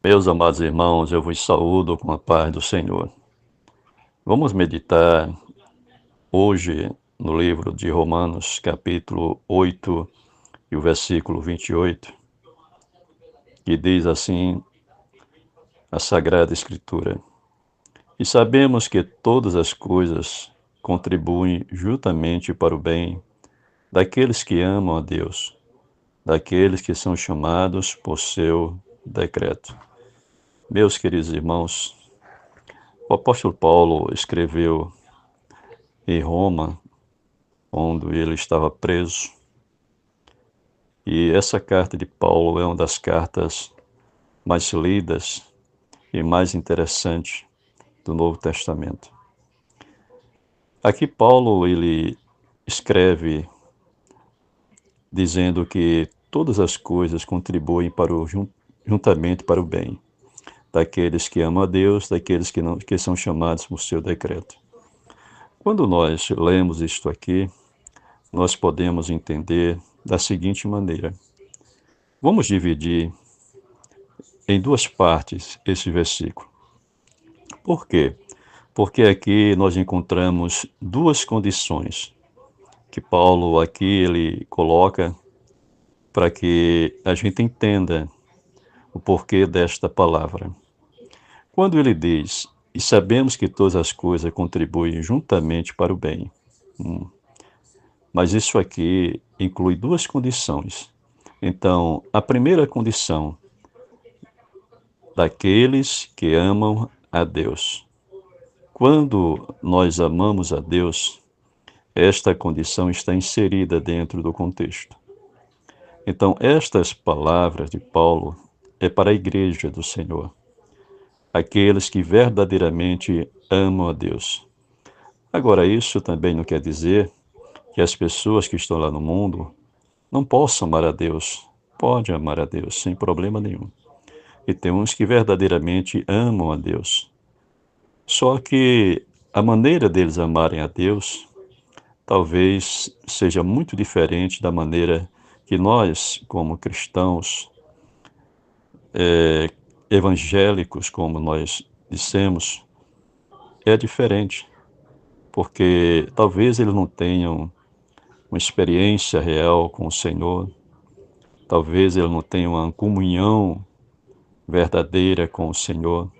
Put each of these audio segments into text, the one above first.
Meus amados irmãos, eu vos saúdo com a paz do Senhor. Vamos meditar hoje no livro de Romanos, capítulo 8 e o versículo 28, que diz assim a Sagrada Escritura: E sabemos que todas as coisas contribuem juntamente para o bem daqueles que amam a Deus, daqueles que são chamados por seu decreto. Meus queridos irmãos, o apóstolo Paulo escreveu em Roma, onde ele estava preso. E essa carta de Paulo é uma das cartas mais lidas e mais interessantes do Novo Testamento. Aqui Paulo ele escreve dizendo que todas as coisas contribuem juntamente para o bem daqueles que amam a Deus, daqueles que são chamados por seu decreto. Quando nós lemos isto aqui, nós podemos entender da seguinte maneira: vamos dividir em duas partes esse versículo. Por quê? Porque aqui nós encontramos duas condições que Paulo aqui ele coloca para que a gente entenda o porquê desta palavra. Quando ele diz: "E sabemos que todas as coisas contribuem juntamente para o bem", mas isso aqui inclui duas condições. Então, a primeira condição, daqueles que amam a Deus. Quando nós amamos a Deus, esta condição está inserida dentro do contexto. Então, estas palavras de Paulo é para a igreja do Senhor, aqueles que verdadeiramente amam a Deus. Agora, isso também não quer dizer que as pessoas que estão lá no mundo não possam amar a Deus. Pode amar a Deus, sem problema nenhum. E tem uns que verdadeiramente amam a Deus. Só que a maneira deles amarem a Deus talvez seja muito diferente da maneira que nós, como cristãos, evangélicos, como nós dissemos, é diferente, porque talvez eles não tenham uma experiência real com o Senhor, talvez eles não tenham uma comunhão verdadeira com o Senhor,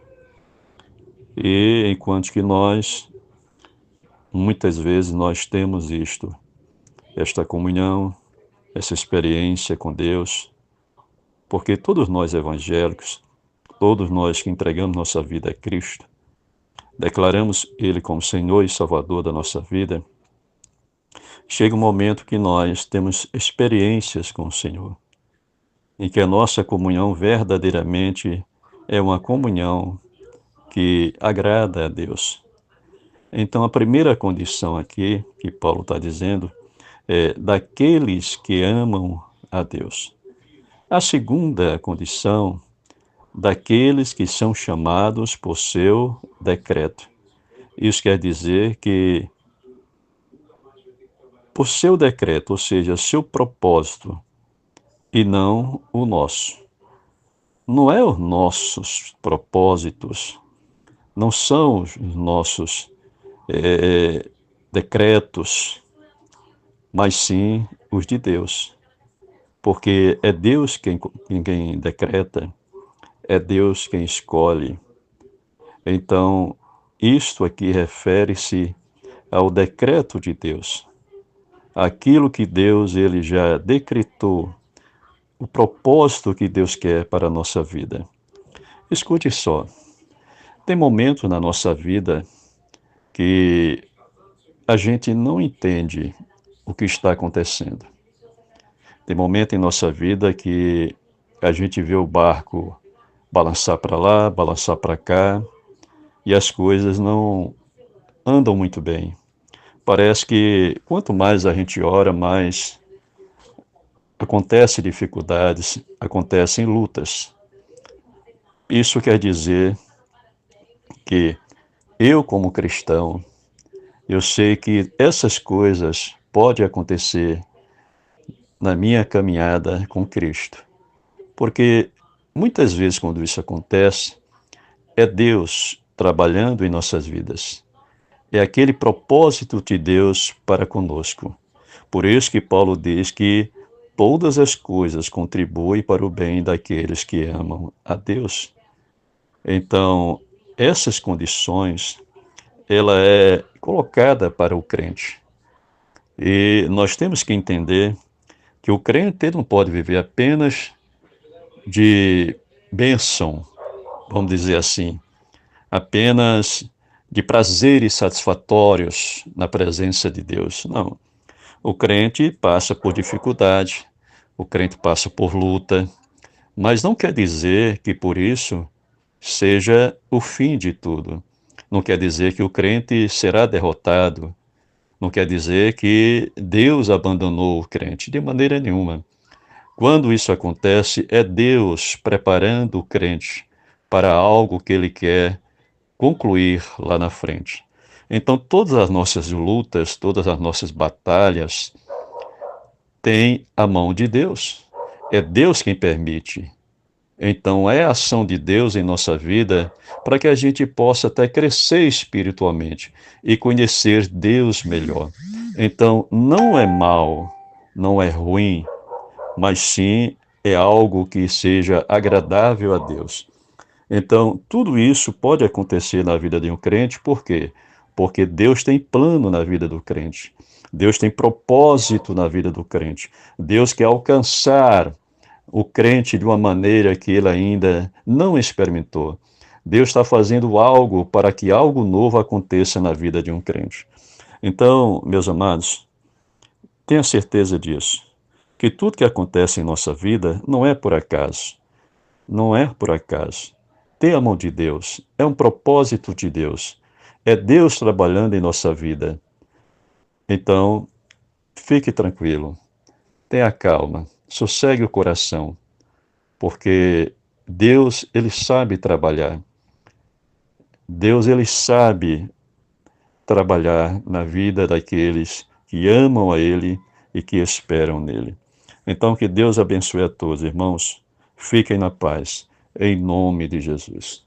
e enquanto que nós, muitas vezes, nós temos esta comunhão, essa experiência com Deus, porque todos nós evangélicos, todos nós que entregamos nossa vida a Cristo, declaramos Ele como Senhor e Salvador da nossa vida, chega um momento que nós temos experiências com o Senhor, em que a nossa comunhão verdadeiramente é uma comunhão que agrada a Deus. Então, a primeira condição aqui que Paulo está dizendo é daqueles que amam a Deus. A segunda condição, daqueles que são chamados por seu decreto. Isso quer dizer que, por seu decreto, ou seja, seu propósito, e não o nosso. Não é os nossos propósitos, não são os nossos decretos, mas sim os de Deus. Porque é Deus quem decreta, é Deus quem escolhe. Então, isto aqui refere-se ao decreto de Deus, aquilo que Deus ele já decretou, o propósito que Deus quer para a nossa vida. Escute só, tem momentos na nossa vida que a gente não entende o que está acontecendo. Tem momento em nossa vida que a gente vê o barco balançar para lá, balançar para cá, e as coisas não andam muito bem. Parece que quanto mais a gente ora, mais acontecem dificuldades, acontecem lutas. Isso quer dizer que eu, como cristão, eu sei que essas coisas podem acontecer na minha caminhada com Cristo. Porque muitas vezes, quando isso acontece, é Deus trabalhando em nossas vidas. É aquele propósito de Deus para conosco. Por isso que Paulo diz que todas as coisas contribuem para o bem daqueles que amam a Deus. Então, essas condições, ela é colocada para o crente. E nós temos que entender que o crente não pode viver apenas de bênção, vamos dizer assim, apenas de prazeres satisfatórios na presença de Deus. Não. O crente passa por dificuldade, o crente passa por luta, mas não quer dizer que por isso seja o fim de tudo. Não quer dizer que o crente será derrotado. Não quer dizer que Deus abandonou o crente, de maneira nenhuma. Quando isso acontece, é Deus preparando o crente para algo que ele quer concluir lá na frente. Então, todas as nossas lutas, todas as nossas batalhas têm a mão de Deus. É Deus quem permite. Então, é a ação de Deus em nossa vida para que a gente possa até crescer espiritualmente e conhecer Deus melhor. Então, não é mal, não é ruim, mas sim é algo que seja agradável a Deus. Então, tudo isso pode acontecer na vida de um crente, por quê? Porque Deus tem plano na vida do crente. Deus tem propósito na vida do crente. Deus quer alcançar o crente de uma maneira que ele ainda não experimentou. Deus está fazendo algo para que algo novo aconteça na vida de um crente. Então, meus amados, tenha certeza disso, que tudo que acontece em nossa vida não é por acaso. Não é por acaso. Tem a mão de Deus, é um propósito de Deus. É Deus trabalhando em nossa vida. Então, fique tranquilo, tenha calma, sossegue o coração, porque Deus, ele sabe trabalhar. Deus, ele sabe trabalhar na vida daqueles que amam a ele e que esperam nele. Então, que Deus abençoe a todos, irmãos. Fiquem na paz, em nome de Jesus.